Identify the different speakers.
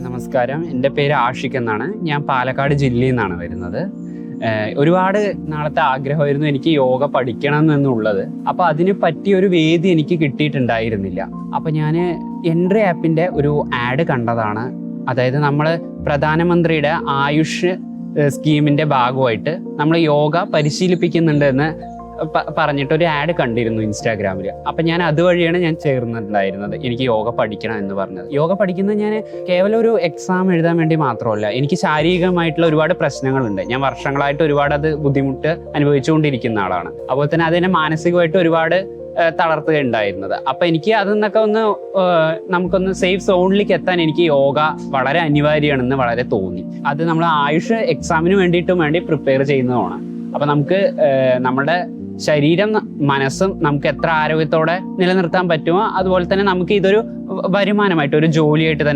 Speaker 1: നമസ്കാരം, എൻ്റെ പേര് ആഷിഖ് എന്നാണ്. ഞാൻ പാലക്കാട് ജില്ലയിൽ നിന്നാണ് വരുന്നത്. ഒരുപാട് നാളത്തെ ആഗ്രഹമായിരുന്നു എനിക്ക് യോഗ പഠിക്കണം എന്നുള്ളത്. അപ്പോൾ അതിന് പറ്റിയൊരു വേദി എനിക്ക് കിട്ടിയിട്ടുണ്ടായിരുന്നില്ല. അപ്പോൾ ഞാൻ എൻട്രി ആപ്പിൻ്റെ ഒരു ആഡ് കണ്ടതാണ്. അതായത് നമ്മൾ പ്രധാനമന്ത്രിയുടെ ആയുഷ് സ്കീമിൻ്റെ ഭാഗമായിട്ട് നമ്മൾ യോഗ പരിശീലിപ്പിക്കുന്നുണ്ട് എന്ന് പറഞ്ഞിട്ടൊരു ആഡ് കണ്ടിരുന്നു ഇൻസ്റ്റാഗ്രാമിൽ. അപ്പം ഞാൻ അതുവഴിയാണ് ഞാൻ ചേർന്നിട്ടുണ്ടായിരുന്നത്. എനിക്ക് യോഗ പഠിക്കണം എന്ന് പറഞ്ഞത്. യോഗ പഠിക്കുന്നത് ഞാൻ കേവലം ഒരു എക്സാം എഴുതാൻ വേണ്ടി മാത്രമല്ല. എനിക്ക് ശാരീരികമായിട്ടുള്ള ഒരുപാട് പ്രശ്നങ്ങളുണ്ട്. ഞാൻ വർഷങ്ങളായിട്ട് ഒരുപാട് അത് ബുദ്ധിമുട്ട് അനുഭവിച്ചുകൊണ്ടിരിക്കുന്ന ആളാണ്. അതുപോലെ തന്നെ അതിനെ മാനസികമായിട്ട് ഒരുപാട് തളർത്തുകയുണ്ടായിരുന്നത്. അപ്പം എനിക്ക് അതിന്നൊക്കെ നമുക്കൊന്ന് സേഫ് സോണിലേക്ക് എത്താൻ എനിക്ക് യോഗ വളരെ അനിവാര്യമാണെന്ന് വളരെ തോന്നി. അത് നമ്മൾ ആയുഷ് എക്സാമിന് വേണ്ടി പ്രിപ്പയർ ചെയ്യുന്നതാണ്. അപ്പം നമുക്ക് നമ്മുടെ ശരീരം മനസ്സും നമുക്ക് എത്ര ആരോഗ്യത്തോടെ നിലനിർത്താൻ പറ്റുമോ അതുപോലെ തന്നെ നമുക്ക് ഇതൊരു വരുമാനമായിട്ട് ഒരു ജോലിയായിട്ട് തന്നെ